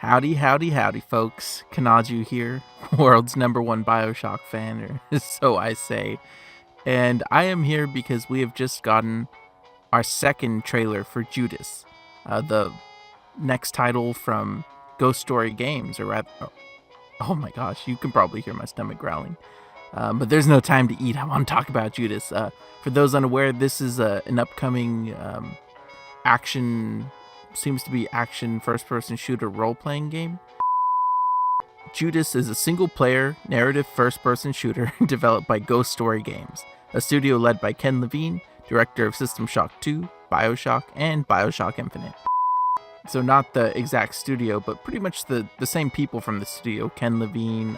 Howdy, howdy, howdy, folks. Kanaju here, world's #1 Bioshock fan, or so I say. And I am here because we have just gotten our second trailer for Judas, the next title from Ghost Story Games, or rather, oh my gosh, you can probably hear my stomach growling. But there's no time to eat. I want to talk about Judas. For those unaware, this is an upcoming action, seems to be action first-person shooter role-playing game. Judas is a single-player narrative first-person shooter developed by Ghost Story Games, a studio led by Ken Levine, director of System Shock 2, Bioshock, and Bioshock Infinite. So not the exact studio, but pretty much the same people from the studio. Ken Levine,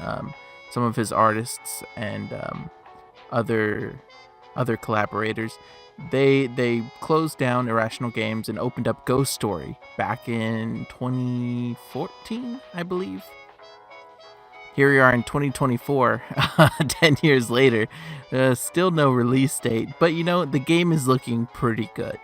some of his artists, and other collaborators. They closed down Irrational Games and opened up Ghost Story back in 2014, I believe. Here we are in 2024, 10 years later, still no release date, but you know, the game is looking pretty good.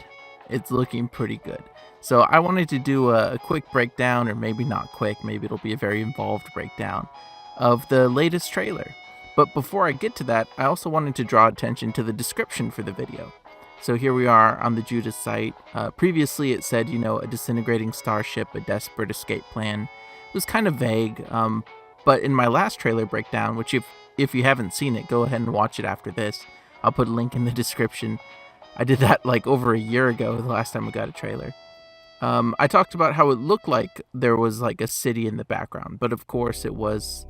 It's looking pretty good. So I wanted to do a quick breakdown, or maybe not quick, maybe it'll be a very involved breakdown of the latest trailer. But before I get to that, I also wanted to draw attention to the description for the video. So here we are on the Judas site. Previously it said, you know, a disintegrating starship, a desperate escape plan. It was kind of vague, but in my last trailer breakdown, which if you haven't seen it, go ahead and watch it after this. I'll put a link in the description. I did that like over a year ago, the last time we got a trailer. I talked about how it looked like there was like a city in the background, but of course it was...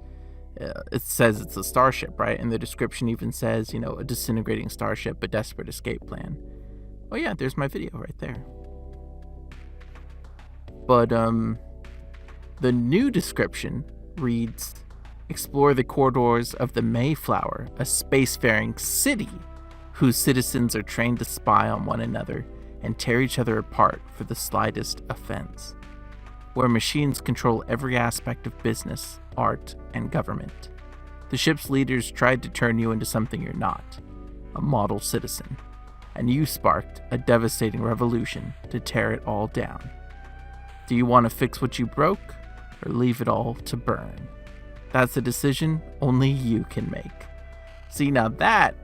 it says it's a starship, right? And the description even says, you know, a disintegrating starship, a desperate escape plan. Oh yeah, there's my video right there. But the new description reads, explore the corridors of the Mayflower, a spacefaring city whose citizens are trained to spy on one another and tear each other apart for the slightest offense, where machines control every aspect of business, art, and government. The ship's leaders tried to turn you into something you're not, a model citizen, and you sparked a devastating revolution to tear it all down. Do you want to fix what you broke, or leave it all to burn? That's a decision only you can make. See, now that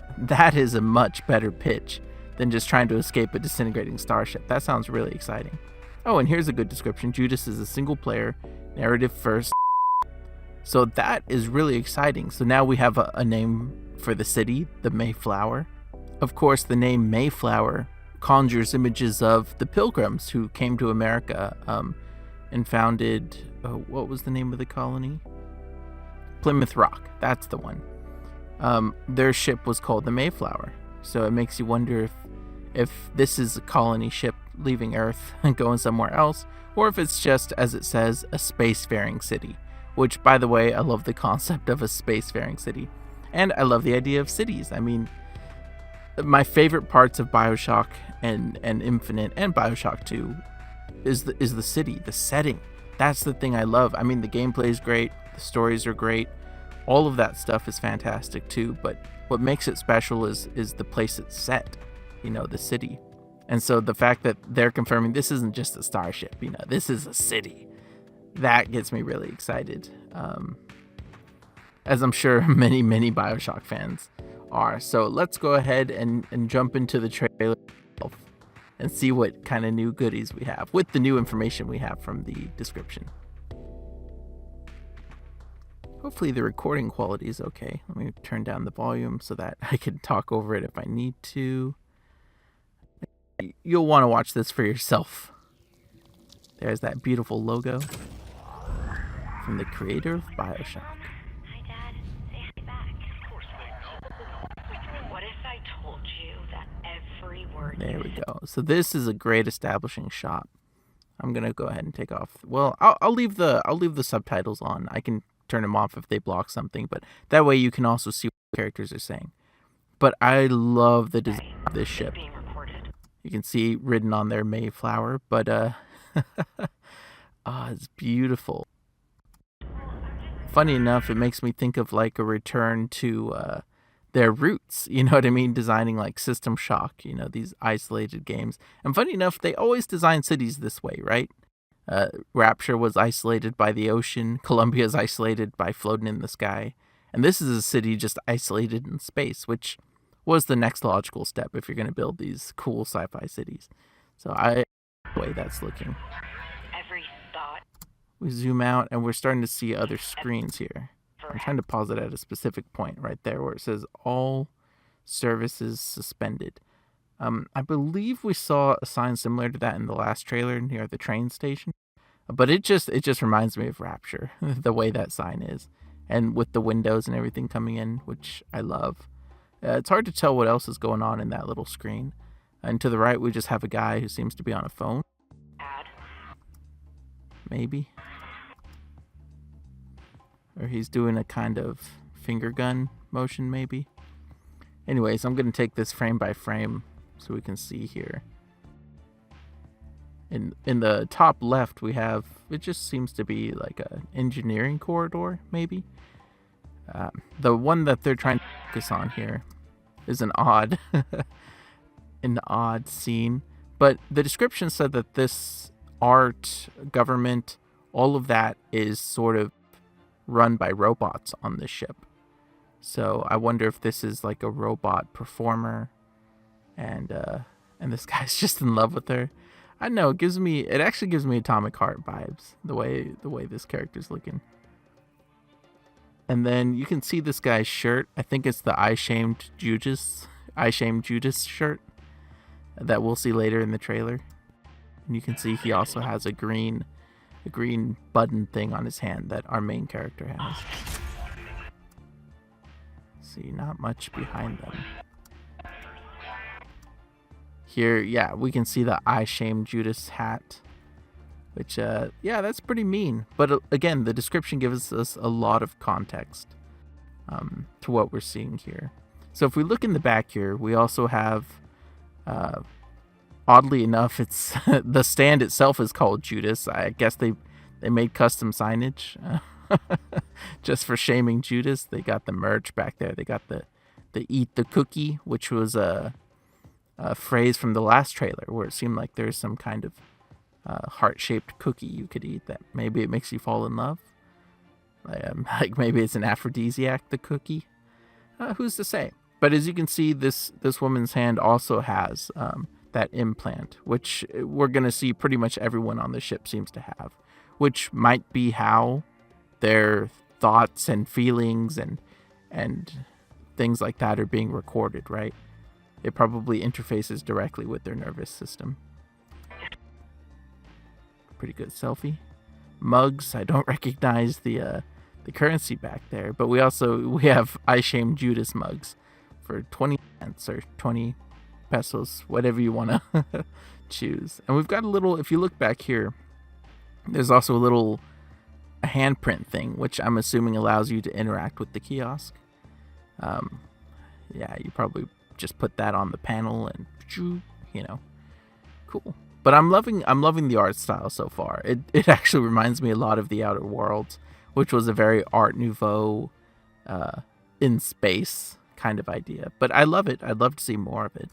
is a much better pitch than just trying to escape a disintegrating starship. That sounds really exciting. Oh, and here's a good description. Judas is a single-player, narrative first. So that is really exciting. So now we have a name for the city, the Mayflower. Of course, the name Mayflower conjures images of the Pilgrims who came to America and founded, what was the name of the colony? Plymouth Rock, that's the one. Their ship was called the Mayflower. So it makes you wonder if this is a colony ship leaving Earth and going somewhere else, or if it's just, as it says, a spacefaring city. Which, by the way, I love the concept of a spacefaring city. And I love the idea of cities. I mean, my favorite parts of Bioshock and Infinite and Bioshock 2 is the city, the setting. That's the thing I love. I mean, the gameplay is great, the stories are great, all of that stuff is fantastic too, but what makes it special is the place it's set, you know, the city. And so the fact that they're confirming this isn't just a starship, you know, this is a city, that gets me really excited. As I'm sure many Bioshock fans are. So let's go ahead and jump into the trailer and see what kind of new goodies we have with the new information we have from the description. Hopefully the recording quality is okay. Let me turn down the volume so that I can talk over it if I need to. You'll want to watch this for yourself. There's that beautiful logo from the creator of Bioshock. Hi, Dad. Say hi back. Of course they know. What if I told you that every word... There we go. So this is a great establishing shot. I'm gonna go ahead and take off. Well, I'll leave the subtitles on. I can turn them off if they block something, but that way you can also see what the characters are saying. But I love the design of this ship. Being recorded. You can see written on there Mayflower, but it's beautiful. Funny enough, it makes me think of like a return to their roots, you know what I mean? Designing like System Shock, you know, these isolated games. And funny enough, they always design cities this way, right? Rapture was isolated by the ocean. Columbia is isolated by floating in the sky. And this is a city just isolated in space, which was the next logical step if you're going to build these cool sci-fi cities. So I like the way that's looking. Every thought. We zoom out and we're starting to see other screens here. I'm trying to pause it at a specific point right there where it says all services suspended. I believe we saw a sign similar to that in the last trailer near the train station. But it just reminds me of Rapture, the way that sign is. And with the windows and everything coming in, which I love. It's hard to tell what else is going on in that little screen. And to the right, we just have a guy who seems to be on a phone. Add. Maybe. Or he's doing a kind of finger gun motion, maybe. Anyways, I'm going to take this frame by frame so we can see here. In the top left, we have, it just seems to be like an engineering corridor, maybe. The one that they're trying to focus on here is an odd scene. But the description said that this art, government, all of that is sort of run by robots on this ship. So I wonder if this is like a robot performer, and this guy's just in love with her. I don't know, it actually gives me Atomic Heart vibes, the way this character's looking. And then you can see this guy's shirt. I think it's the I Shamed Judas shirt that we'll see later in the trailer. And you can see he also has a green button thing on his hand that our main character has. See, not much behind them. Here, yeah, we can see the I Shame Judas hat, which, yeah, that's pretty mean. But again, the description gives us a lot of context to what we're seeing here. So if we look in the back here, we also have, oddly enough, it's the stand itself is called Judas. I guess they made custom signage just for shaming Judas. They got the merch back there. They got the eat the cookie, which was a phrase from the last trailer where it seemed like there's some kind of heart-shaped cookie you could eat that maybe it makes you fall in love. Like maybe it's an aphrodisiac, the cookie. Who's to say? But as you can see, this woman's hand also has that implant, which we're going to see pretty much everyone on the ship seems to have, which might be how their thoughts and feelings and things like that are being recorded, right? It probably interfaces directly with their nervous system. Pretty good selfie. Mugs. I don't recognize the currency back there, but we have I Shame Judas mugs for 20 cents or 20 pesos, whatever you want to choose. And we've got a little, if you look back here, there's also a little handprint thing, which I'm assuming allows you to interact with the kiosk. Yeah, you probably just put that on the panel and, cool. But I'm loving the art style so far. It actually reminds me a lot of The Outer Worlds, which was a very Art Nouveau, in space kind of idea. But I love it. I'd love to see more of it.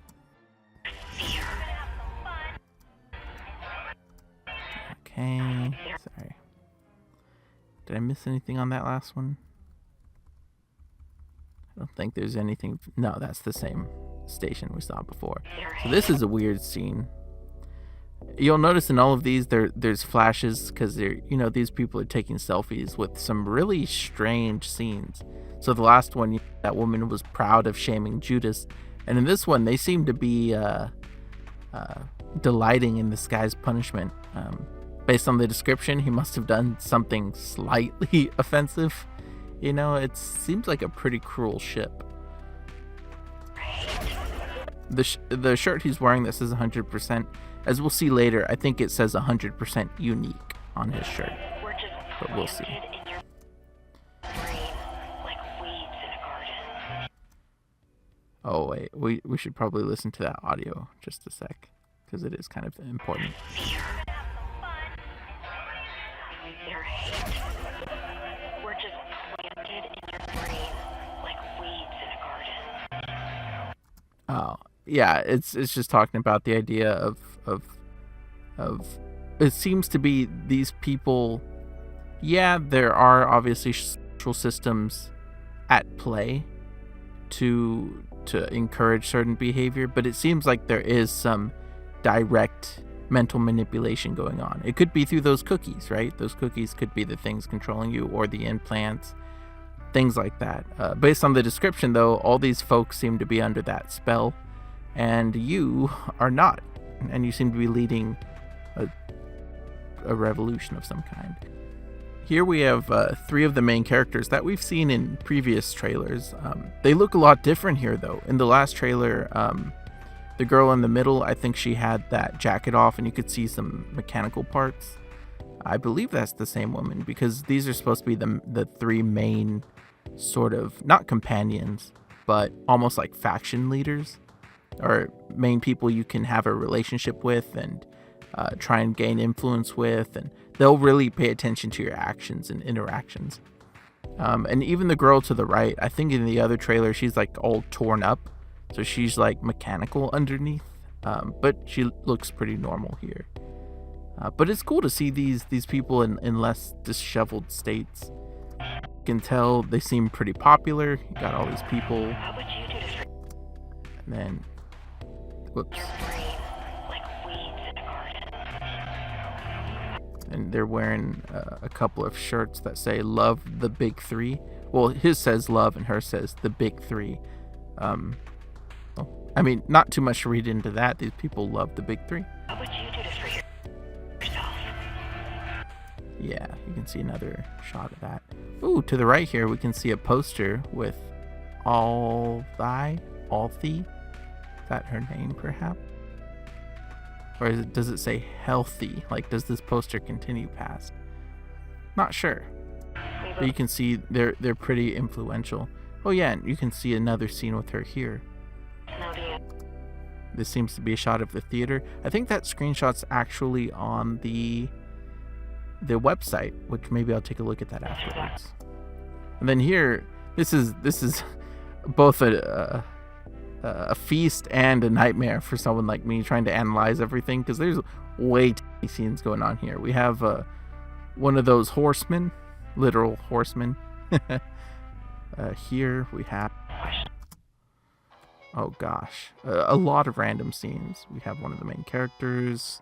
Okay. Sorry. Did I miss anything on that last one? I don't think there's anything. No, that's the same station we saw before. So this is a weird scene. You'll notice in all of these there's flashes because these people are taking selfies with some really strange scenes. So the last one, that woman was proud of shaming Judas, and in this one they seem to be delighting in this guy's punishment. Based on the description, he must have done something slightly offensive. It seems like a pretty cruel ship. The shirt he's wearing that says 100%, as we'll see later, I think it says 100% unique on his shirt. But we'll see. Oh wait, we should probably listen to that audio just a sec, because it is kind of important. Oh, yeah, it's just talking about the idea of it seems to be these people. Yeah, there are obviously social systems at play to encourage certain behavior, but it seems like there is some direct mental manipulation going on. It could be through those cookies, right? Those cookies could be the things controlling you, or the implants, things like that. Based on the description, though, all these folks seem to be under that spell, and you are not, and you seem to be leading a revolution of some kind. Here we have 3 of the main characters that we've seen in previous trailers. They look a lot different here, though. In the last trailer, the girl in the middle, I think she had that jacket off and you could see some mechanical parts. I believe that's the same woman, because these are supposed to be the 3 main sort of, not companions, but almost like faction leaders, or main people you can have a relationship with and try and gain influence with, and they'll really pay attention to your actions and interactions. And even the girl to the right, I think in the other trailer, she's like all torn up, so she's like mechanical underneath, but she looks pretty normal here. But it's cool to see these people in less disheveled states. You can tell they seem pretty popular. You got all these people, What would you do to and then, whoops. like weeds in a garden? And they're wearing a couple of shirts that say "Love the Big Three." Well, his says "Love" and hers says "the Big Three." I mean, not too much to read into that. These people love the Big Three. What would you do to free yourself? Yeah, you can see another shot of that. Ooh, to the right here, we can see a poster with Althea. Is that her name, perhaps? Or does it say healthy? Like, does this poster continue past? Not sure. But you can see they're pretty influential. Oh yeah, and you can see another scene with her here. This seems to be a shot of the theater. I think that screenshot's actually on the website, which maybe I'll take a look at that afterwards. And then here, this is both a feast and a nightmare for someone like me trying to analyze everything, because there's way too many scenes going on here. We have one of those horsemen, literal horsemen. Here we have, oh gosh, a lot of random scenes. We have one of the main characters.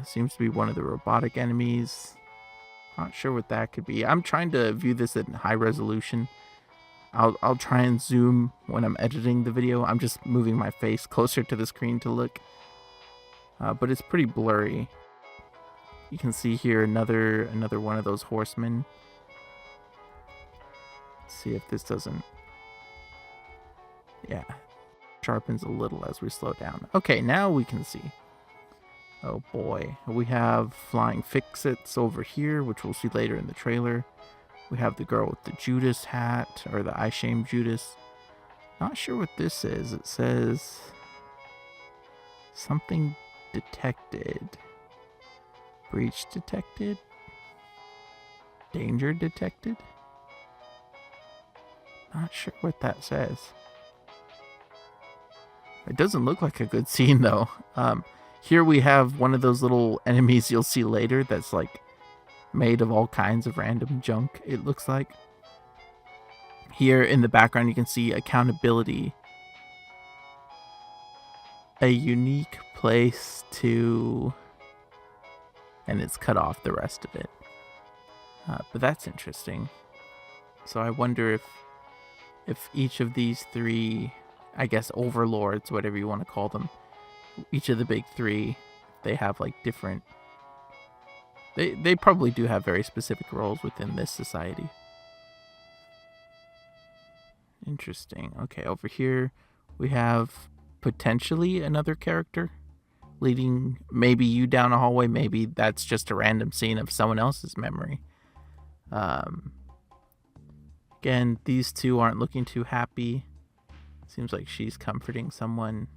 Seems to be one of the robotic enemies. Not sure what that could be. I'm trying to view this in high resolution. I'll try and zoom when I'm editing the video. I'm just moving my face closer to the screen to look. But it's pretty blurry. You can see here another one of those horsemen. Let's see if this doesn't... Yeah. Sharpens a little as we slow down. Okay, now we can see. Oh boy. We have flying fix-its over here, which we'll see later in the trailer. We have the girl with the Judas hat, or the I Shame Judas. Not sure what this is. It says something detected. Breach detected? Danger detected? Not sure what that says. It doesn't look like a good scene though. Here we have one of those little enemies you'll see later that's like made of all kinds of random junk, it looks like. Here in the background you can see accountability. A unique place to... and it's cut off the rest of it. But that's interesting. So I wonder if each of these 3, I guess overlords, whatever you want to call them, each of the big 3, they have like different... They probably do have very specific roles within this society. Interesting. Okay, over here we have potentially another character leading maybe you down a hallway. Maybe that's just a random scene of someone else's memory. Again, these 2 aren't looking too happy. Seems like she's comforting someone.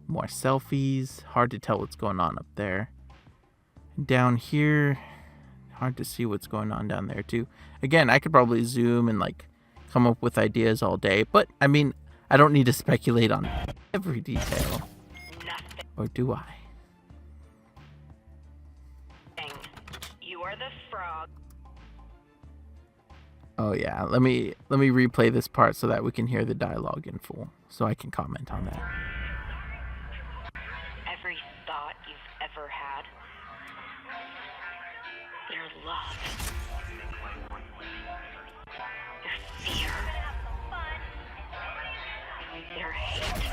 More selfies. Hard to tell what's going on up there. Down here, hard to see what's going on down there too. Again, I could probably zoom and like come up with ideas all day, but I mean, I don't need to speculate on every detail. Or do I? are the frog. Oh yeah, let me replay this part so that we can hear the dialogue in full, so I can comment on that. Every thought you've ever had. Your love. Your fear. Your hate.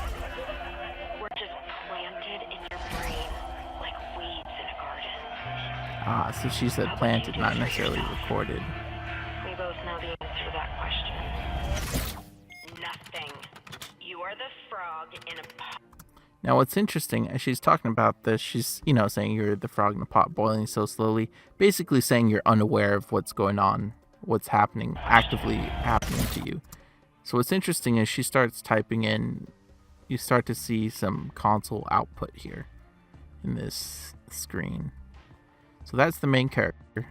Were just planted in your brain like weeds in a garden. Ah, so she said planted, not necessarily recorded. We both know the answer to that question. Nothing. You are the frog in a pot. Now, what's interesting, as she's talking about this, she's, saying you're the frog in the pot boiling so slowly, basically saying you're unaware of what's going on, what's happening, actively happening to you. So what's interesting is she starts typing in, you start to see some console output here in this screen. So that's the main character,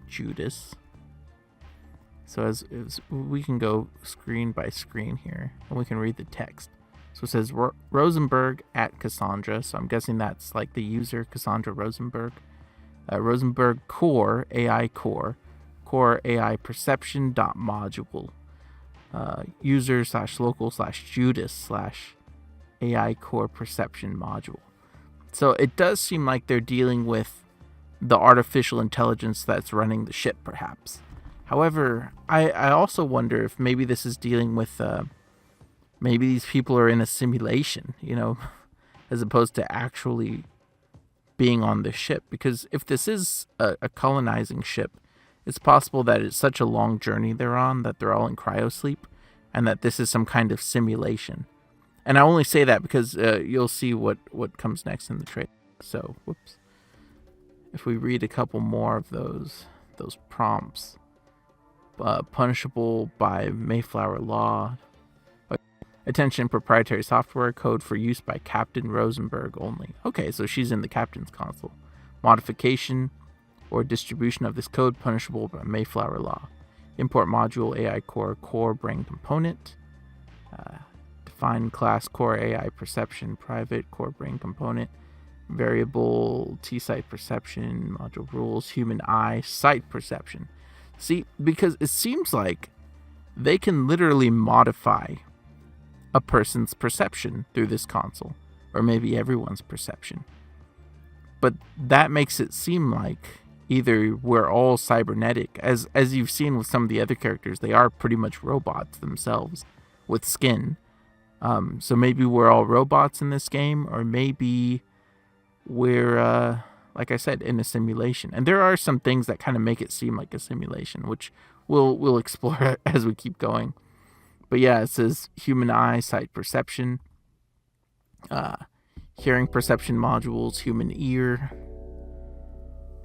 Judas. So as we can go screen by screen here, and we can read the text. So it says Rosenberg at Cassandra. So I'm guessing that's like the user, Cassandra Rosenberg. Rosenberg core, AI core AI perception dot module. User / local / Judas / AI core perception module. So it does seem like they're dealing with the artificial intelligence that's running the ship, perhaps. However, I also wonder if maybe this is dealing with, maybe these people are in a simulation, as opposed to actually being on the ship. Because if this is a colonizing ship, it's possible that it's such a long journey they're on that they're all in cryosleep, and that this is some kind of simulation. And I only say that because you'll see what comes next in the trailer. So, whoops. If we read a couple more of those prompts. Punishable by Mayflower law. Attention, proprietary software code for use by Captain Rosenberg only. Okay, so she's in the captain's console. Modification or distribution of this code punishable by Mayflower law. Import module AI core brain component. Define class core AI perception private core brain component. Variable T-site perception module rules human eye sight perception. See, because it seems like they can literally modify a person's perception through this console, or maybe everyone's perception. But that makes it seem like either we're all cybernetic, as you've seen with some of the other characters, they are pretty much robots themselves with skin. So maybe we're all robots in this game, or maybe we're like I said, in a simulation. And there are some things that kind of make it seem like a simulation, which we'll explore as we keep going. But yeah, it says human eye sight perception, hearing perception modules, human ear.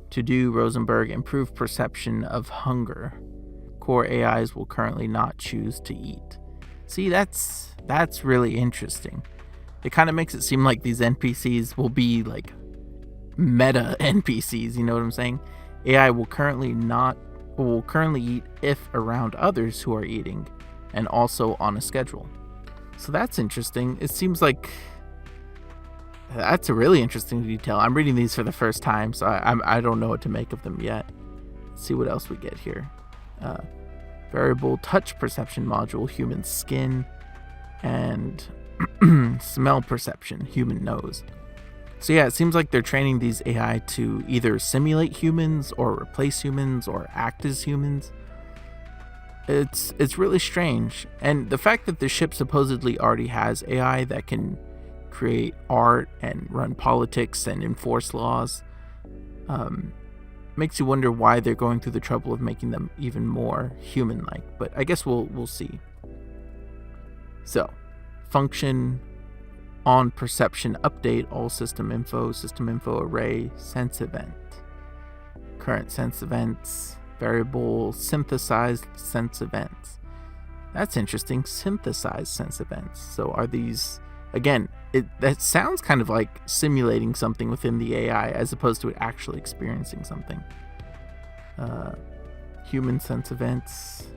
To do Rosenberg improve perception of hunger. Core AIs will currently not choose to eat. See, that's really interesting. It kind of makes it seem like these NPCs will be like meta NPCs, you know what I'm saying? AI will currently eat if around others who are eating, and also on a schedule. So that's interesting. It seems like that's a really interesting detail. I'm reading these for the first time, so I don't know what to make of them yet. Let's see what else we get here. Variable touch perception module, human skin, and smell perception, human nose. So yeah, it seems like they're training these AI to either simulate humans or replace humans or act as humans. It's really strange. And the fact that the ship supposedly already has AI that can create art and run politics and enforce laws makes you wonder why they're going through the trouble of making them even more human-like. But I guess we'll see. So, function on perception update all system info array sense event. Current sense events, variable synthesized sense events. That's interesting, synthesized sense events. So are these, again, that sounds kind of like simulating something within the AI as opposed to it actually experiencing something. Human sense events,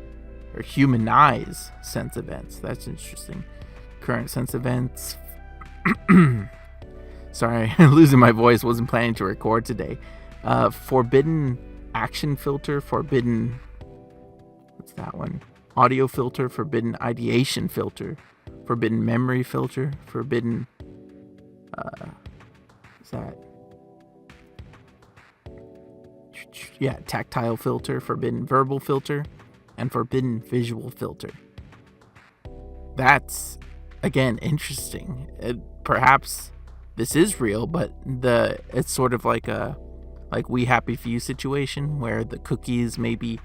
or humanize sense events. That's interesting. Current sense events. Sorry, losing my voice. Wasn't planning to record today. Forbidden action filter, forbidden. What's that one? Audio filter, forbidden ideation filter, forbidden memory filter, forbidden. What's that? Yeah, tactile filter, forbidden verbal filter, and forbidden visual filter. That's, again, interesting. Perhaps this is real, but it's sort of like a We Happy Few situation where the cookies maybe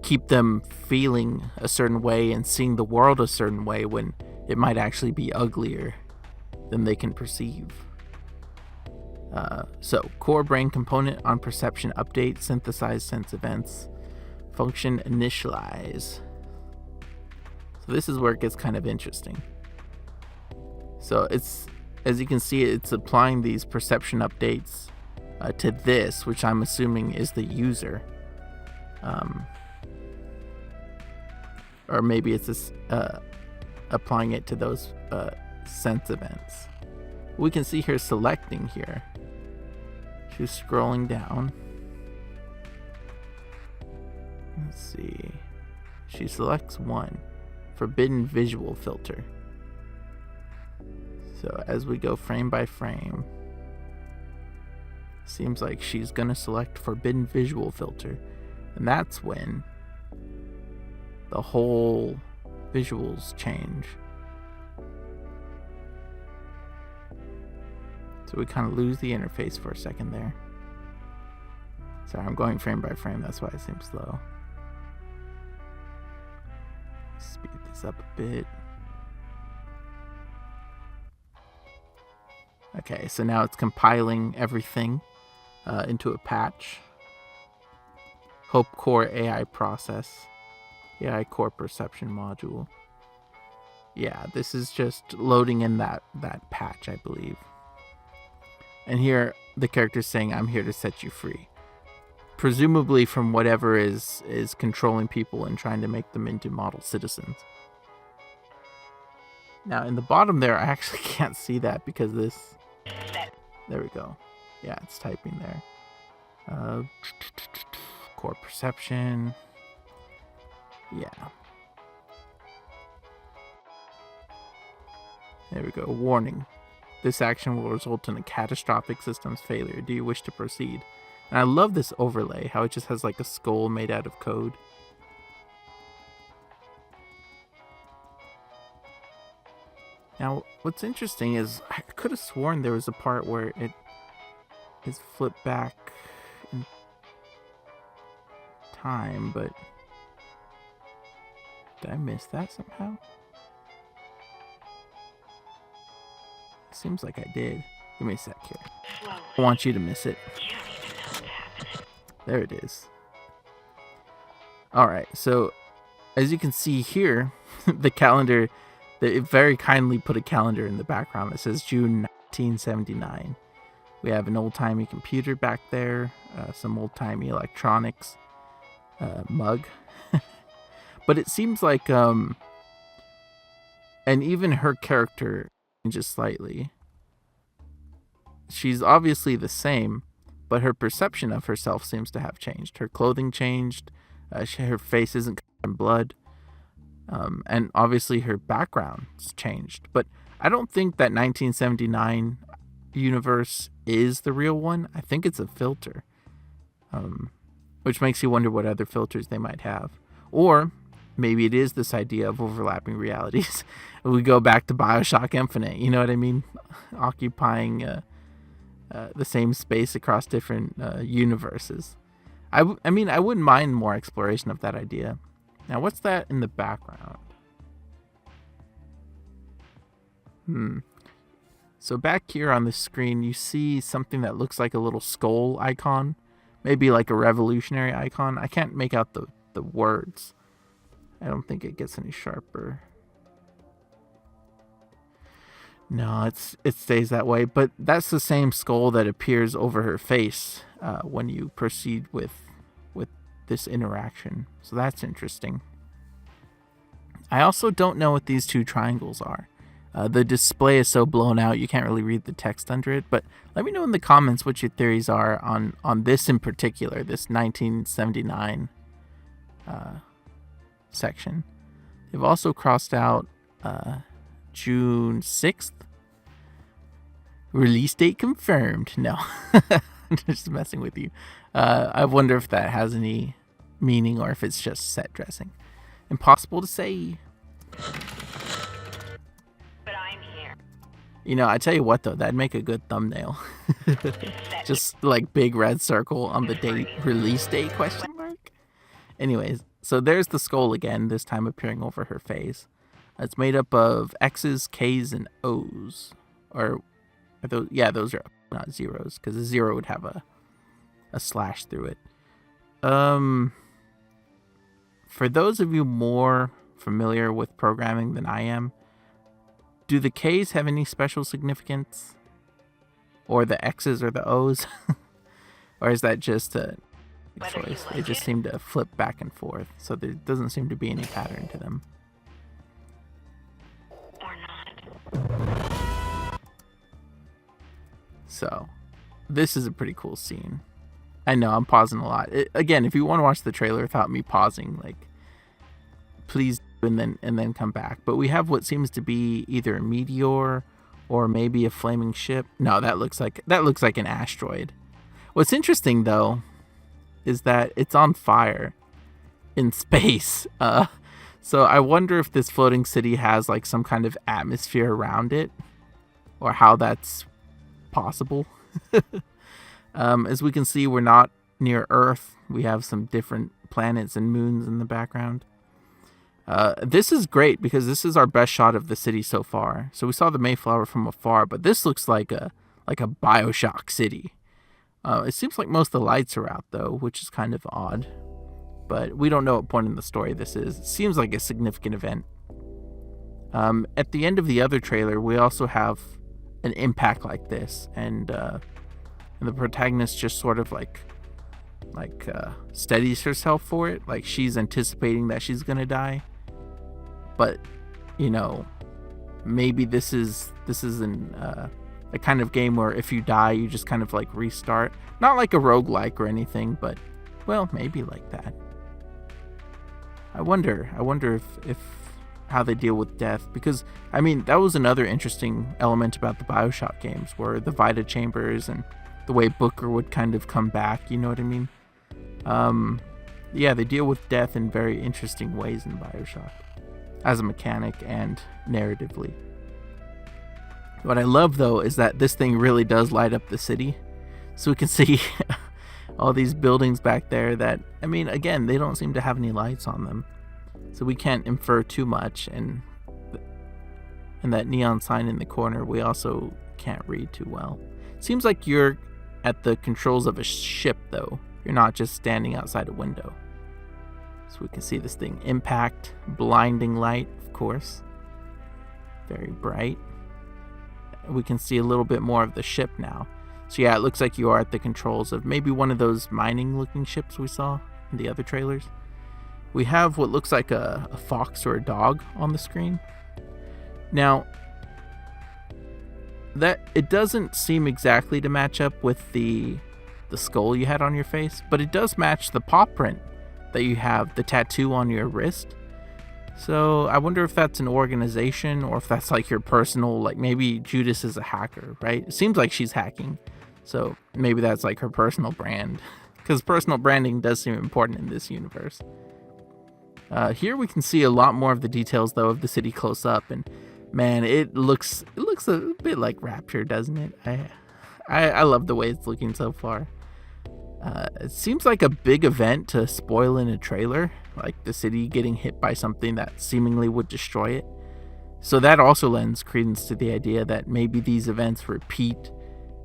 keep them feeling a certain way and seeing the world a certain way when it might actually be uglier than they can perceive. So, core brain component on perception update, synthesize sense events, function initialize. So this is where it gets kind of interesting. So it's, as you can see, it's applying these perception updates to this, which I'm assuming is the user. Or maybe it's just, applying it to those sense events. We can see her selecting here. She's scrolling down. Let's see. She selects one. Forbidden visual filter. So as we go frame by frame, seems like she's gonna select forbidden visual filter. And that's when the whole visuals change. So we kind of lose the interface for a second there. Sorry, I'm going frame by frame, that's why it seems slow. Speed this up a bit. Okay, so now it's compiling everything into a patch. Hope Core AI process. AI Core Perception module. Yeah, this is just loading in that patch, I believe. And here the character's saying, I'm here to set you free. Presumably from whatever is controlling people and trying to make them into model citizens. Now in the bottom there, I actually can't see that because this... There we go. Yeah, it's typing there. Core perception. Yeah. There we go. Warning. This action will result in a catastrophic systems failure. Do you wish to proceed? And I love this overlay, how it just has like a skull made out of code. Now, what's interesting is I could have sworn there was a part where it is flipped back in time, but did I miss that somehow? Seems like I did. Give me a sec here. I don't want you to miss it. There it is. Alright, so as you can see here, the calendar, it very kindly put a calendar in the background that says June 1979. We have an old-timey computer back there, some old-timey electronics, mug. But it seems like, and even her character changes slightly. She's obviously the same, but her perception of herself seems to have changed. Her clothing changed, her face isn't covered in blood, and obviously her background's changed. But I don't think that 1979 universe is the real one. I think it's a filter, which makes you wonder what other filters they might have. Or maybe it is this idea of overlapping realities. We go back to Bioshock Infinite, you know what I mean? Occupying the same space across different universes. I mean, I wouldn't mind more exploration of that idea. Now, what's that in the background? So back here on the screen, you see something that looks like a little skull icon. Maybe like a revolutionary icon. I can't make out the words. I don't think it gets any sharper. No, it stays that way. But that's the same skull that appears over her face when you proceed with this interaction. So that's interesting. I also don't know what these two triangles are. The display is so blown out you can't really read the text under it. But let me know in the comments what your theories are on this in particular, this 1979 section. They've also crossed out June 6th. Release date confirmed. No, I'm just messing with you. I wonder if that has any meaning or if it's just set dressing. Impossible to say. But I'm here. You know, I tell you what though, that'd make a good thumbnail. Just like big red circle on the date, release date question mark. Anyways, so there's the skull again, this time appearing over her face. It's made up of X's, K's, and O's. Or those, yeah, those are not zeros, because a zero would have a slash through it. For those of you more familiar with programming than I am, do the K's have any special significance? Or the X's or the O's? Or is that just a choice? They just seem to flip back and forth, so there doesn't seem to be any pattern to them. Or not. So, this is a pretty cool scene. I know, I'm pausing a lot. Again, if you want to watch the trailer without me pausing, like, please do, and then come back. But we have what seems to be either a meteor or maybe a flaming ship. No, that looks like an asteroid. What's interesting though is that it's on fire in space. So I wonder if this floating city has like some kind of atmosphere around it, or how that's possible. As we can see, we're not near Earth. We have some different planets and moons in the background. This is great because this is our best shot of the city so far. So we saw the Mayflower from afar, but this looks like a Bioshock city. It seems like most of the lights are out though, which is kind of odd. But we don't know what point in the story this is. It seems like a significant event. At the end of the other trailer, we also have an impact like this, and the protagonist just sort of like steadies herself for it, like she's anticipating that she's gonna die. But you know, maybe this is a kind of game where if you die, you just kind of like restart. Not like a roguelike or anything, but well, maybe like that. I wonder if how they deal with death, because I mean that was another interesting element about the Bioshock games, were the Vita chambers and the way Booker would kind of come back, you know what I mean? Yeah, they deal with death in very interesting ways in Bioshock, as a mechanic and narratively. What I love though is that this thing really does light up the city, so we can see all these buildings back there that, I mean, again, they don't seem to have any lights on them, so we can't infer too much. And that neon sign in the corner we also can't read too well. Seems like you're at the controls of a ship though. You're not just standing outside a window. So we can see this thing impact, blinding light, of course. Very bright. We can see a little bit more of the ship now. So yeah, it looks like you are at the controls of maybe one of those mining looking ships we saw in the other trailers. We have what looks like a fox or a dog on the screen. Now, that it doesn't seem exactly to match up with the skull you had on your face, but it does match the paw print that you have, the tattoo on your wrist. So I wonder if that's an organization or if that's like your personal, like maybe Judas is a hacker, right? It seems like she's hacking, so maybe that's like her personal brand, because personal branding does seem important in this universe. Here we can see a lot more of the details though of the city close up, and man, it looks a bit like Rapture, doesn't it? I love the way it's looking so far. It seems like a big event to spoil in a trailer, like the city getting hit by something that seemingly would destroy it. So that also lends credence to the idea that maybe these events repeat.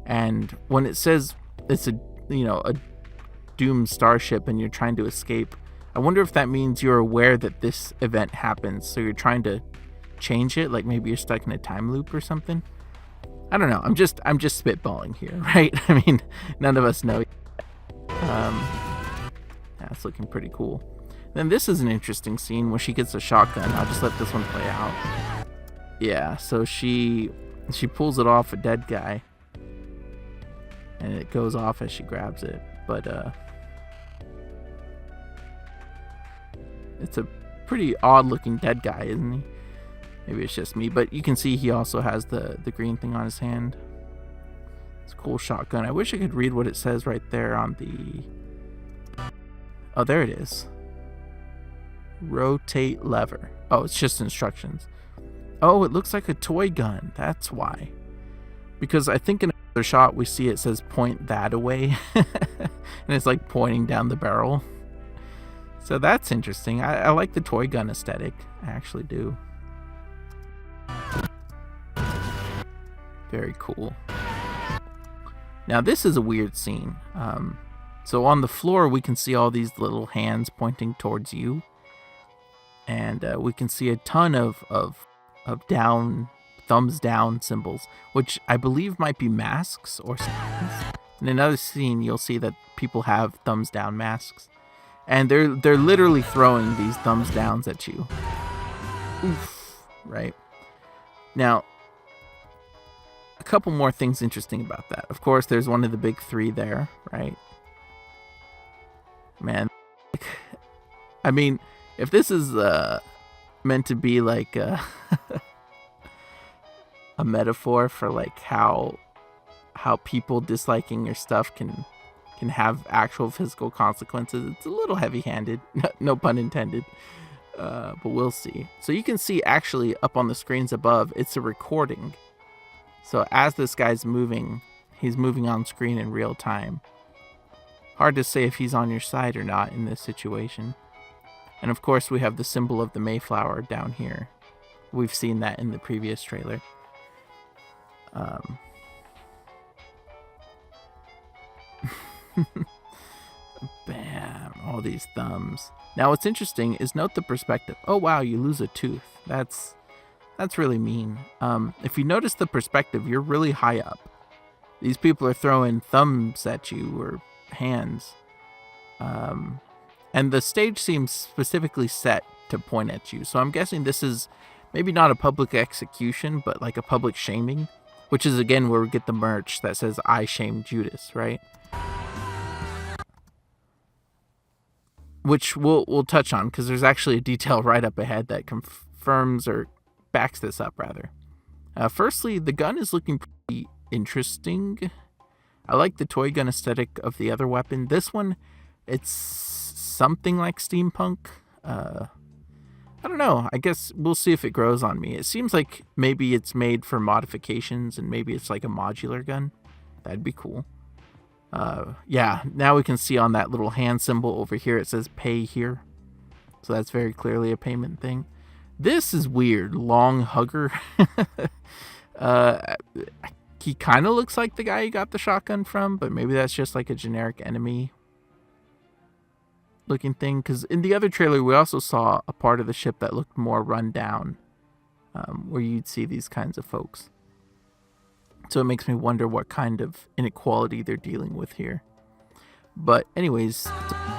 And when it says it's a doomed starship and you're trying to escape, I wonder if that means you're aware that this event happens, so you're trying to change it, like maybe you're stuck in a time loop or something. I don't know. I'm just spitballing here, right? I mean, none of us know. That's looking pretty cool. Then this is an interesting scene where she gets a shotgun. I'll just let this one play out. Yeah, so she pulls it off a dead guy, and it goes off as she grabs it. But it's a pretty odd-looking dead guy, isn't he? Maybe it's just me, but you can see he also has the green thing on his hand. It's a cool shotgun. I wish I could read what it says right there on the... Oh, there it is. Rotate lever. Oh, it's just instructions. Oh, it looks like a toy gun. That's why. Because I think in another shot we see it says point that away. And it's like pointing down the barrel. So that's interesting. I like the toy gun aesthetic. I actually do. Very cool. Now this is a weird scene. So on the floor we can see all these little hands pointing towards you. And we can see a ton of down, thumbs down symbols, which I believe might be masks or signs. In another scene, you'll see that people have thumbs down masks, and they're literally throwing these thumbs downs at you. Oof, right? Now, a couple more things interesting about that. Of course, there's one of the big three there, right? Man, I mean, if this is meant to be like a metaphor for like how people disliking your stuff can have actual physical consequences, it's a little heavy-handed. No pun intended. But we'll see. So you can see actually up on the screens above, it's a recording. So as this guy's moving, he's moving on screen in real time. Hard to say if he's on your side or not in this situation. And of course we have the symbol of the Mayflower down here. We've seen that in the previous trailer. Bam, all these thumbs. Now what's interesting is note the perspective. Oh wow, you lose a tooth. That's really mean. If you notice the perspective, you're really high up. These people are throwing thumbs at you or hands. And the stage seems specifically set to point at you. So I'm guessing this is maybe not a public execution, but like a public shaming, which is again where we get the merch that says I shamed Judas, right? Which we'll touch on because there's actually a detail right up ahead that confirms or backs this up rather. Firstly, the gun is looking pretty interesting. I like the toy gun aesthetic of the other weapon. This one, it's something like steampunk. I don't know. I guess we'll see if it grows on me. It seems like maybe it's made for modifications and maybe it's like a modular gun. That'd be cool. Yeah, now we can see on that little hand symbol over here, it says pay here. So that's very clearly a payment thing. This is weird. Long hugger. He kind of looks like the guy you got the shotgun from, but maybe that's just like a generic enemy looking thing. Because in the other trailer, we also saw a part of the ship that looked more run down, where you'd see these kinds of folks. So it makes me wonder what kind of inequality they're dealing with here. But anyways,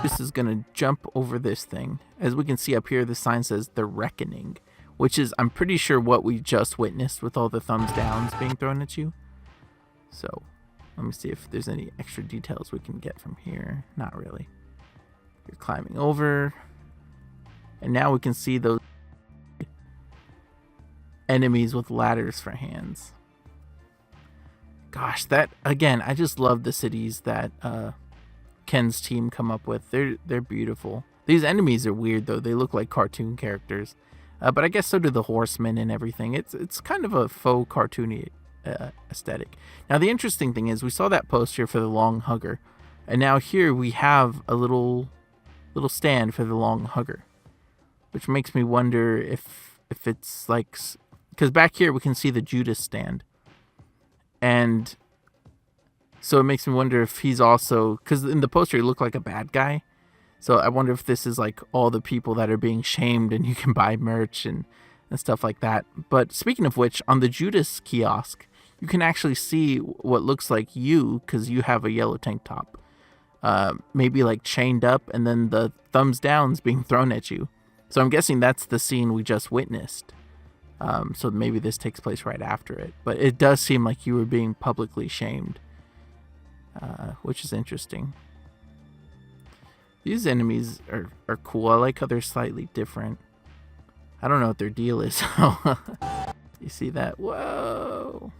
this is going to jump over this thing. As we can see up here, the sign says The Reckoning, which is, I'm pretty sure, what we just witnessed with all the thumbs downs being thrown at you. So let me see if there's any extra details we can get from here. Not really. You're climbing over. And now we can see those enemies with ladders for hands. Gosh, that, again, I just love the cities that Ken's team come up with. They're beautiful. These enemies are weird, though. They look like cartoon characters. But I guess so do the horsemen and everything. It's kind of a faux cartoony aesthetic. Now, the interesting thing is we saw that poster for the long hugger. And now here we have a little stand for the long hugger. Which makes me wonder if it's like... Because back here we can see the Judas stand. And so it makes me wonder if he's also... Because in the poster he looked like a bad guy. So I wonder if this is like all the people that are being shamed and you can buy merch and stuff like that. But speaking of which, on the Judas kiosk, you can actually see what looks like you, because you have a yellow tank top. Maybe like chained up, and then the thumbs down's being thrown at you. So I'm guessing that's the scene we just witnessed. So maybe this takes place right after it. But it does seem like you were being publicly shamed, which is interesting. These enemies are cool. I like how they're slightly different. I don't know what their deal is. You see that? Whoa!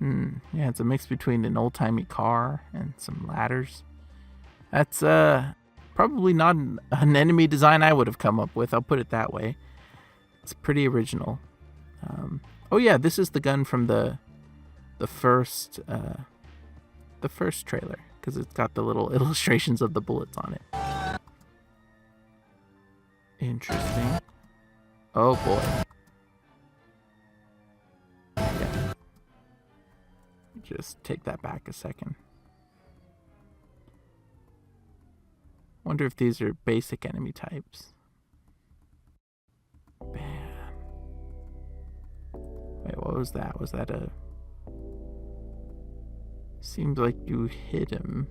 Yeah, it's a mix between an old-timey car and some ladders. That's probably not an enemy design I would have come up with. I'll put it that way. It's pretty original. Oh yeah, this is the gun from the first trailer, because it's got the little illustrations of the bullets on it. Interesting. Oh boy. Yeah. Just take that back a second. Wonder if these are basic enemy types. Bam. Wait, what was that? Was that a... Seems like you hit him.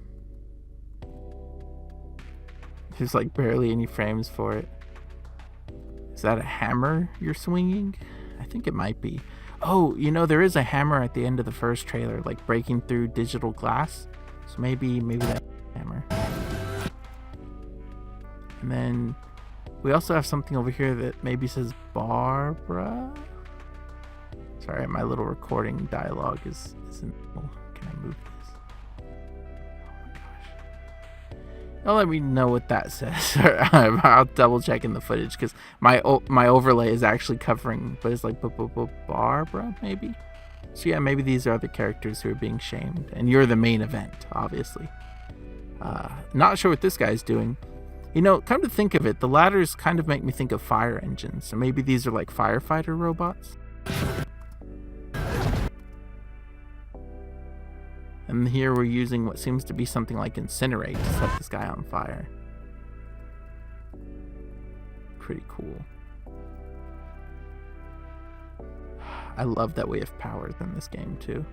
There's like barely any frames for it. Is that a hammer you're swinging? I think it might be. Oh, you know, there is a hammer at the end of the first trailer, like breaking through digital glass. So maybe that's a hammer. And then we also have something over here that maybe says Barbara. Sorry, my little recording dialogue isn't. Oh, can I move this? Oh my gosh! Don't let me know what that says. I'll double check in the footage because my overlay is actually covering, but it's like Barbara maybe. So yeah, maybe these are the characters who are being shamed, and you're the main event, obviously. Not sure what this guy's doing. You know, come to think of it, the ladders kind of make me think of fire engines. So maybe these are like firefighter robots. And here we're using what seems to be something like incinerate to set this guy on fire. Pretty cool. I love that we have powers in this game too.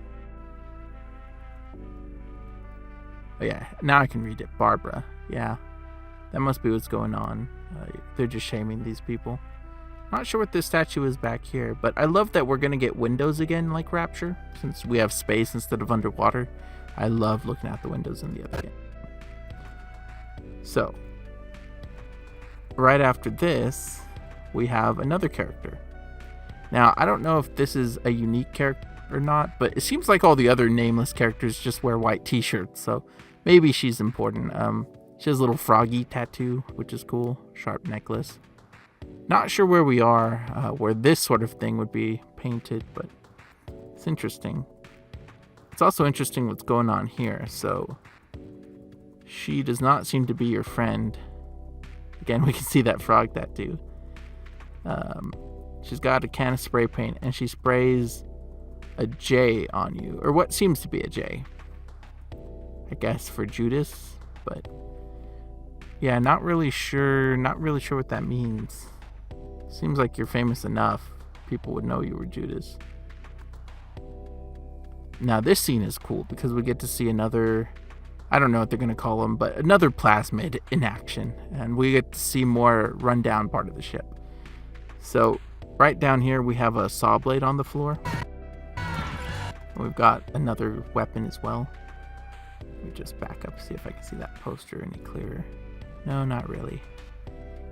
Oh yeah, now I can read it. Barbara. Yeah. That must be what's going on. They're just shaming these people. Not sure what this statue is back here, but I love that we're going to get windows again like Rapture, since we have space instead of underwater. I love looking out the windows in the other game. So, right after this, we have another character. Now, I don't know if this is a unique character or not, but it seems like all the other nameless characters just wear white t-shirts, so maybe she's important. She has a little froggy tattoo, which is cool. Sharp necklace. Not sure where we are, where this sort of thing would be painted, but it's interesting. It's also interesting what's going on here. So, she does not seem to be your friend. Again, we can see that frog tattoo. She's got a can of spray paint, and she sprays a J on you, or what seems to be a J. I guess for Judas, but... yeah, not really sure what that means. Seems like you're famous enough. People would know you were Judas. Now this scene is cool because we get to see another, I don't know what they're going to call him, but another plasmid in action. And we get to see more rundown part of the ship. So right down here we have a saw blade on the floor. We've got another weapon as well. Let me just back up, see if I can see that poster any clearer. No, not really.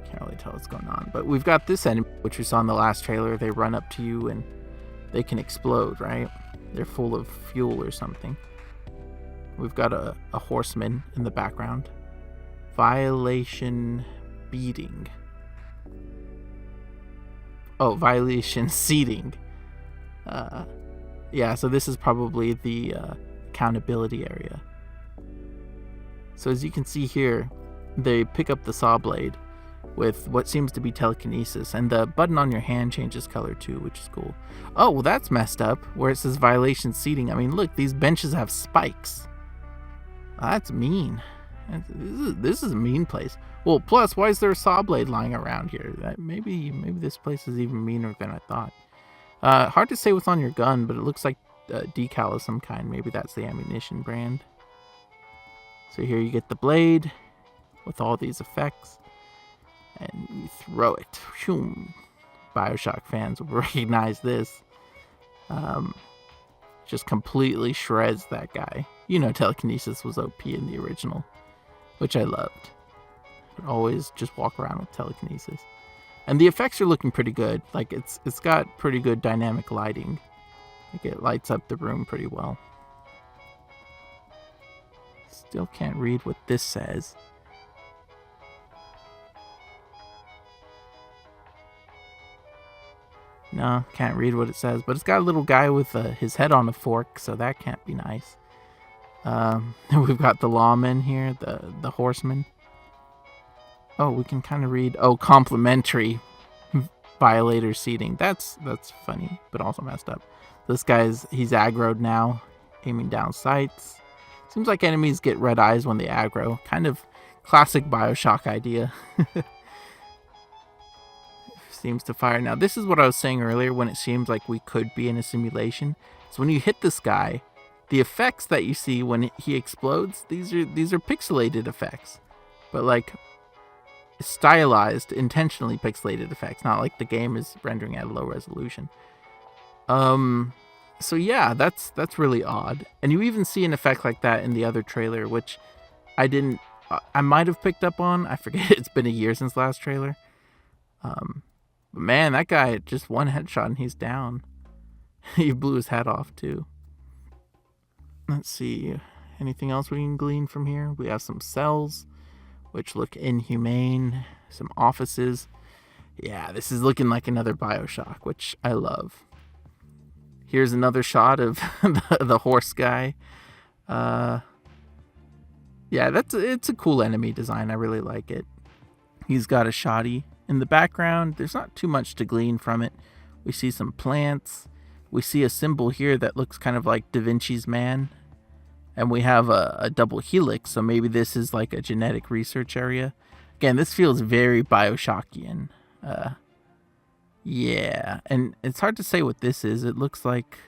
Can't really tell what's going on. But we've got this enemy, which we saw in the last trailer. They run up to you and they can explode, right? They're full of fuel or something. We've got a horseman in the background. Violation beating. Oh, violation seating. Yeah, so this is probably the accountability area. So as you can see here, they pick up the saw blade with what seems to be telekinesis, and the button on your hand changes color too, which is cool. Oh, well that's messed up, where it says violation seating. I mean, look, these benches have spikes. That's mean. This is a mean place. Well, plus, why is there a saw blade lying around here? Maybe this place is even meaner than I thought. Hard to say what's on your gun, but it looks like a decal of some kind. Maybe that's the ammunition brand. So here you get the blade with all these effects, and you throw it. Bioshock fans will recognize this. Just completely shreds that guy. You know, telekinesis was OP in the original, which I loved. Could always just walk around with telekinesis. And the effects are looking pretty good. Like, it's got pretty good dynamic lighting. Like, it lights up the room pretty well. Still can't read what this says. No, can't read what it says. But it's got a little guy with his head on a fork, so that can't be nice. We've got the lawman here, the horseman. Oh, we can kind of read. Oh, complimentary violator seating. That's funny, but also messed up. This he's aggroed now, aiming down sights. Seems like enemies get red eyes when they aggro. Kind of classic Bioshock idea. Seems to fire. Now, this is what I was saying earlier when it seems like we could be in a simulation. So when you hit this guy, the effects that you see when he explodes, these are pixelated effects. But like stylized, intentionally pixelated effects, not like the game is rendering at a low resolution. So yeah, that's really odd. And you even see an effect like that in the other trailer, which I might have picked up on. I forget, it's been a year since last trailer. But man, that guy, just one headshot and he's down. He blew his head off too. Let's see, anything else we can glean from here? We have some cells, which look inhumane. Some offices. Yeah, this is looking like another Bioshock, which I love. Here's another shot of the horse guy. Yeah, it's a cool enemy design. I really like it. He's got a shoddy in the background. There's not too much to glean from it. We see some plants. We see a symbol here that looks kind of like Da Vinci's man. And we have a double helix, so maybe this is like a genetic research area. Again, this feels very Bioshockian. Yeah, and it's hard to say what this is. It looks like,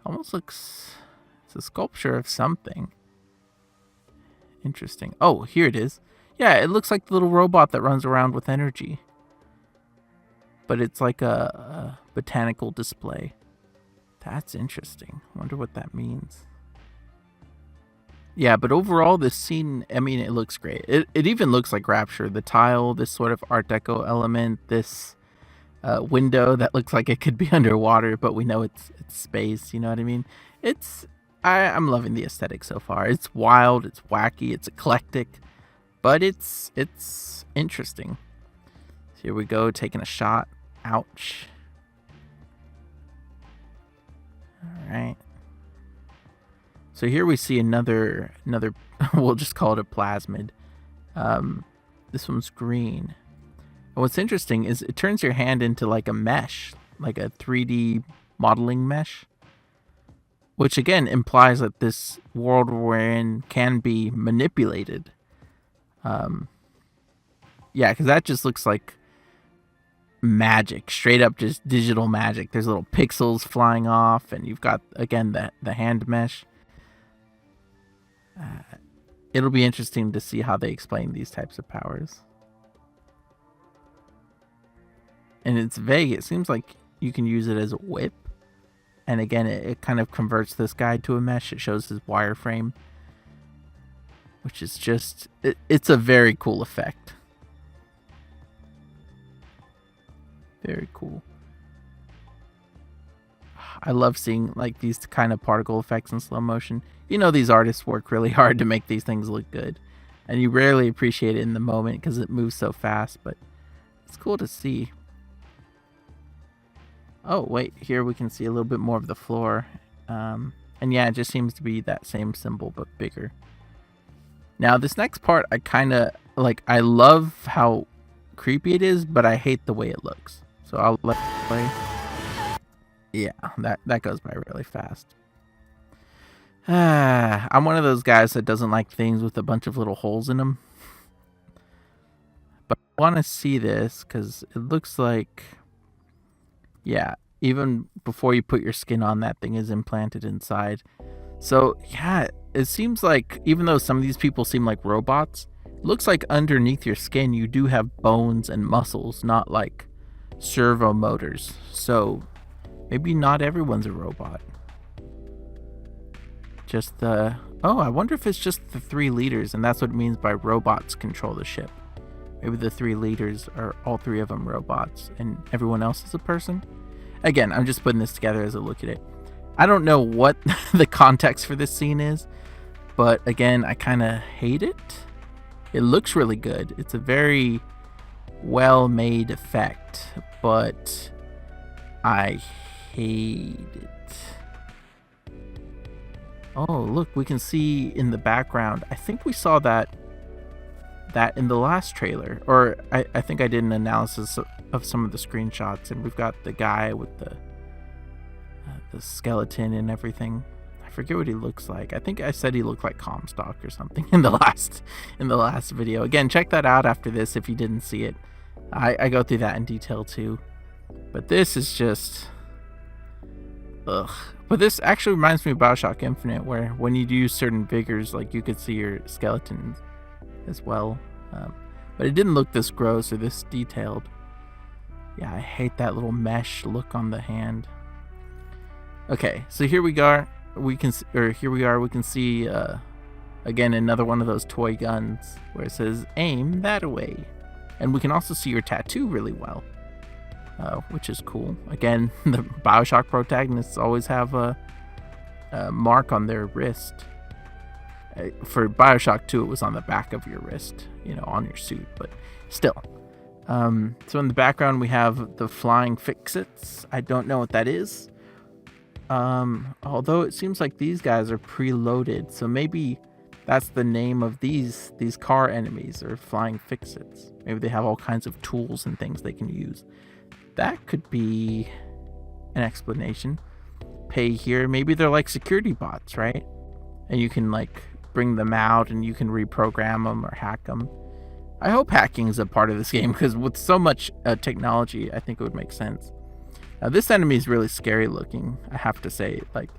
almost looks, it's a sculpture of something. Interesting. Oh, here it is. Yeah, it looks like the little robot that runs around with energy. But it's like a botanical display. That's interesting. I wonder what that means. Yeah, but overall, this scene, I mean, it looks great. It even looks like Rapture. The tile, this sort of Art Deco element, this window that looks like it could be underwater, but we know it's space, you know what I mean? I'm loving the aesthetic so far. It's wild, it's wacky, it's eclectic, but it's interesting. So here we go, taking a shot. Ouch. All right. So here we see another we'll just call it a plasmid. This one's green. And what's interesting is it turns your hand into like a mesh, like a 3D modeling mesh, which again implies that this world we're in can be manipulated. Yeah, because that just looks like magic, straight up just digital magic. There's little pixels flying off, and you've got, again, the hand mesh. It'll be interesting to see how they explain these types of powers. And it's vague. It seems like you can use it as a whip. And again, it kind of converts this guy to a mesh. It shows his wireframe, which is just, it's a very cool effect. Very cool. I love seeing like these kind of particle effects in slow motion. You know, these artists work really hard to make these things look good, and you rarely appreciate it in the moment because it moves so fast, but it's cool to see. Oh wait, here we can see a little bit more of the floor, and yeah, it just seems to be that same symbol but bigger. Now this next part, I kind of like. I love how creepy it is, but I hate the way it looks. So I'll let it play. Yeah, that goes by really fast. I'm one of those guys that doesn't like things with a bunch of little holes in them. But I want to see this because it looks like, yeah, even before you put your skin on, that thing is implanted inside. So yeah, it seems like even though some of these people seem like robots, it looks like underneath your skin you do have bones and muscles, not like servo motors. So maybe not everyone's a robot. Just the... Oh, I wonder if it's just the 3 leaders, and that's what it means by robots control the ship. Maybe the 3 leaders are all 3 of them robots, and everyone else is a person? Again, I'm just putting this together as I look at it. I don't know what the context for this scene is, but again, I kind of hate it. It looks really good. It's a very well-made effect, but I hate it. Oh, look, we can see in the background. I think we saw that in the last trailer, or I think I did an analysis of some of the screenshots, and we've got the guy with the skeleton and everything. I forget what he looks like. I think I said he looked like Comstock or something in the last video. Again, check that out after this if you didn't see it. I go through that in detail too. But this is just... ugh. But this actually reminds me of Bioshock Infinite, where when you use certain vigors, like you could see your skeletons as well. But it didn't look this gross or this detailed. Yeah, I hate that little mesh look on the hand. Okay, so here we are. We can see again another one of those toy guns where it says aim that way, and we can also see your tattoo really well, which is cool. Again, the Bioshock protagonists always have a mark on their wrist. For Bioshock 2, it was on the back of your wrist, on your suit, but still. So in the background, we have the flying fix-its. I don't know what that is. Although it seems like these guys are preloaded, so maybe that's the name of these car enemies, or flying fix-its. Maybe they have all kinds of tools and things they can use. That could be an explanation. Pay here. Maybe they're like security bots, right? And you can like bring them out and you can reprogram them or hack them. I hope hacking is a part of this game, because with so much technology, I think it would make sense. Now, this enemy is really scary looking, I have to say. Like,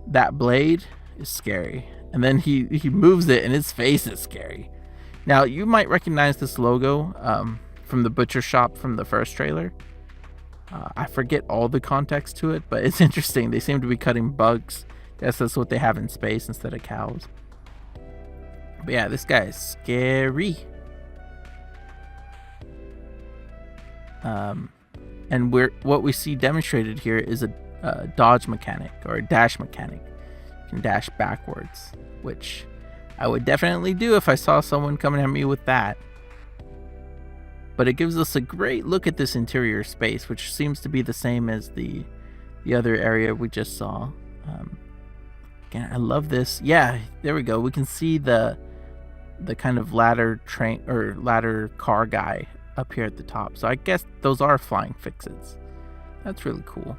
that blade is scary. And then he moves it and his face is scary. Now, you might recognize this logo from the butcher shop from the first trailer. I forget all the context to it, but it's interesting. They seem to be cutting bugs. I guess that's what they have in space instead of cows. But yeah, this guy is scary. And what we see demonstrated here is a dodge mechanic, or a dash mechanic. You can dash backwards, which I would definitely do if I saw someone coming at me with that. But it gives us a great look at this interior space, which seems to be the same as the other area we just saw. Again, I love this. Yeah, there we go. We can see the kind of ladder car guy up here at the top. So I guess those are flying fix-its. That's really cool.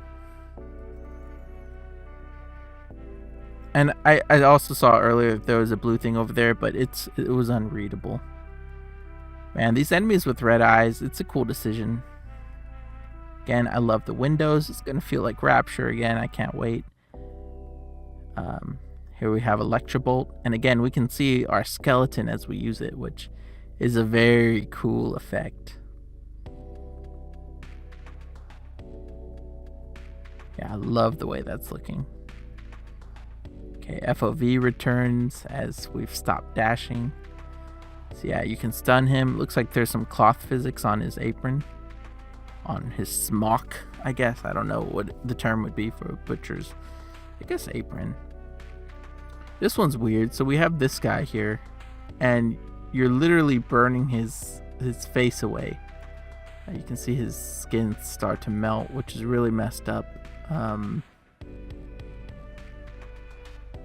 And I also saw earlier there was a blue thing over there, but it was unreadable. Man, these enemies with red eyes, it's a cool decision. Again, I love the windows. It's gonna feel like Rapture again. I can't wait. Here we have Electrobolt, and again we can see our skeleton as we use it, which is a very cool effect. Yeah, I love the way that's looking. Okay, FOV returns as we've stopped dashing. So yeah, you can stun him. Looks like there's some cloth physics on his apron. On his smock, I guess. I don't know what the term would be for a butcher's, I guess, apron. This one's weird. So we have this guy here, and you're literally burning his face away. You can see his skin start to melt, which is really messed up.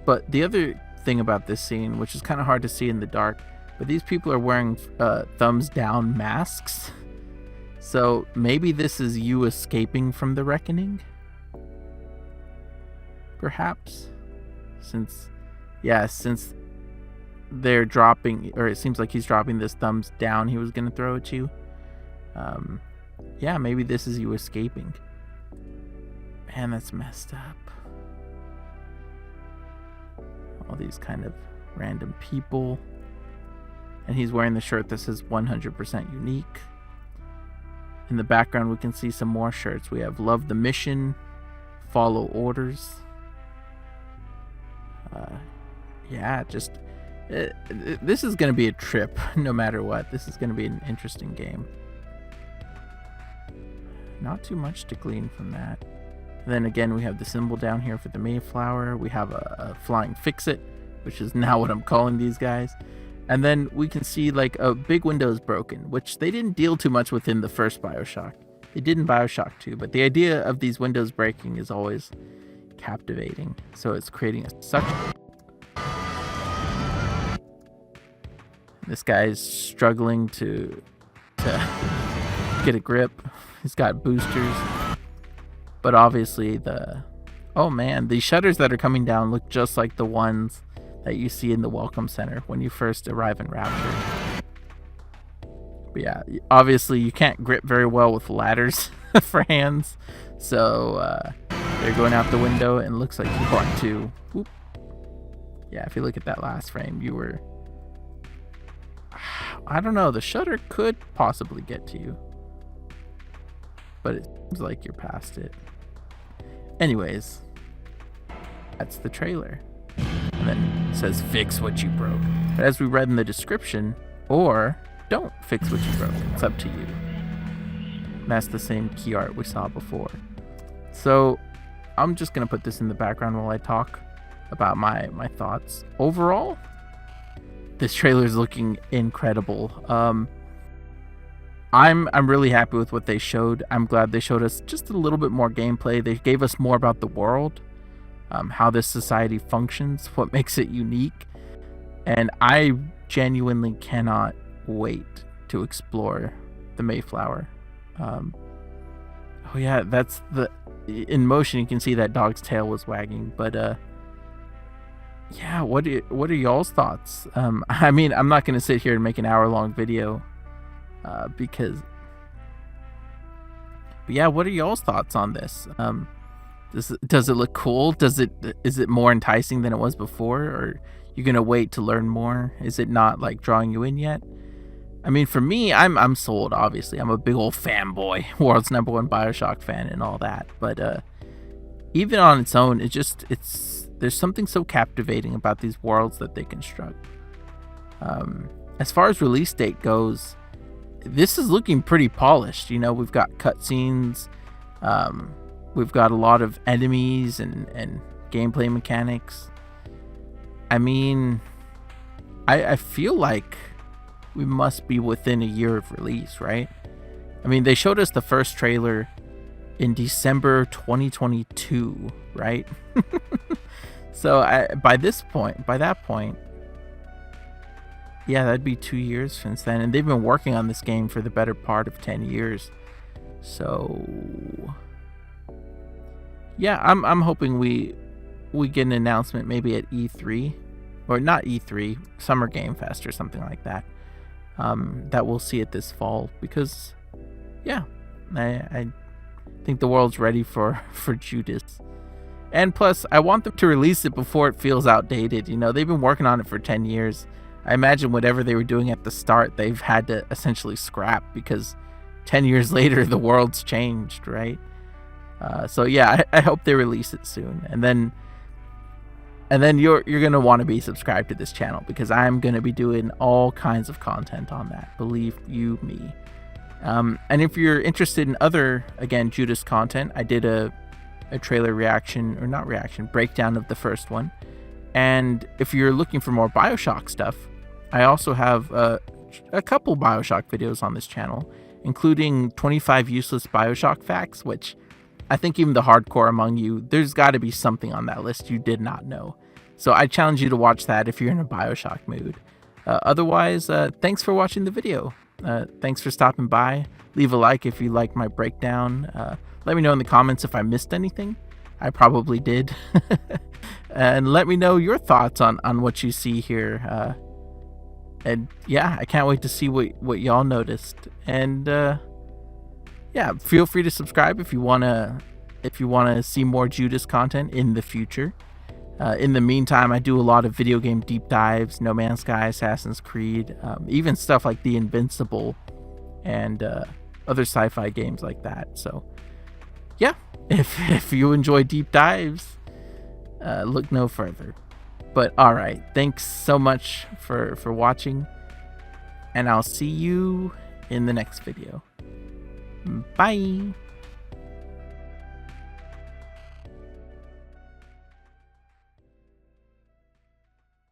But the other thing about this scene, which is kind of hard to see in the dark, but these people are wearing thumbs down masks. So maybe this is you escaping from the reckoning? Perhaps? Since they're dropping, or it seems like he's dropping this thumbs down he was going to throw at you. Yeah, maybe this is you escaping. Man, that's messed up. All these kind of random people. And he's wearing the shirt that says 100% unique. In the background, we can see some more shirts. We have Love the Mission, Follow Orders. Yeah, just this is going to be a trip no matter what. This is going to be an interesting game. Not too much to glean from that. And then again, we have the symbol down here for the Mayflower. We have a flying fix-it, which is now what I'm calling these guys. And then we can see like a big window is broken, which they didn't deal too much with in the first Bioshock. They did in Bioshock 2, but the idea of these windows breaking is always captivating. So it's creating a suction. This guy's struggling to get a grip. He's got boosters. But obviously oh man, the shutters that are coming down look just like the ones that you see in the Welcome Center when you first arrive in Rapture. But yeah, obviously you can't grip very well with ladders for hands. So they're going out the window and it looks like you want to... Whoop. Yeah, if you look at that last frame, you were... I don't know, the shutter could possibly get to you. But it seems like you're past it. Anyways, that's the trailer. And then it says, fix what you broke. But as we read in the description, or don't fix what you broke. It's up to you. And that's the same key art we saw before. So I'm just going to put this in the background while I talk about my thoughts. Overall, this trailer is looking incredible. I'm really happy with what they showed. I'm glad they showed us just a little bit more gameplay. They gave us more about the world, how this society functions, what makes it unique. And I genuinely cannot wait to explore the Mayflower. Oh yeah, that's in motion you can see that dog's tail was wagging. But yeah, what are y'all's thoughts? I mean, I'm not gonna sit here and make an hour-long video. But yeah, what are y'all's thoughts on this? Does it look cool? Is it more enticing than it was before, or you gonna wait to learn more? Is it not like drawing you in yet? I mean, for me, I'm sold. Obviously, I'm a big old fanboy, world's #1 Bioshock fan, and all that. But even on its own, there's something so captivating about these worlds that they construct. As far as release date goes, this is looking pretty polished. You know, we've got cutscenes, we've got a lot of enemies and gameplay mechanics. I mean, I feel like we must be within a year of release, right? I mean, they showed us the first trailer in December 2022, right? So by that point, yeah, that'd be 2 years since then, and they've been working on this game for the better part of 10 years. So yeah, I'm hoping we get an announcement maybe at E3, or not E3, Summer Game Fest or something like that. That we'll see it this fall, because yeah, I think the world's ready for Judas. And plus, I want them to release it before it feels outdated. You know, they've been working on it for 10 years. I imagine whatever they were doing at the start, they've had to essentially scrap, because 10 years later, the world's changed, right? So yeah, I hope they release it soon. And then you're going to want to be subscribed to this channel, because I'm going to be doing all kinds of content on that. Believe you me. And if you're interested in other, again, Judas content, I did a trailer reaction, or not reaction, breakdown of the first one. And if you're looking for more Bioshock stuff, I also have a couple Bioshock videos on this channel, including 25 useless Bioshock facts, which I think even the hardcore among you, there's got to be something on that list you did not know. So I challenge you to watch that if you're in a Bioshock mood. Otherwise, thanks for watching the video. Thanks for stopping by. Leave a like if you liked my breakdown. Let me know in the comments if I missed anything. I probably did. And let me know your thoughts on what you see here. And yeah, I can't wait to see what y'all noticed. And yeah, feel free to subscribe if you wanna see more Judas content in the future. In the meantime, I do a lot of video game deep dives, No Man's Sky, Assassin's Creed, even stuff like The Invincible, and other sci-fi games like that. So yeah, if you enjoy deep dives, look no further. But all right, thanks so much for watching, and I'll see you in the next video. Bye.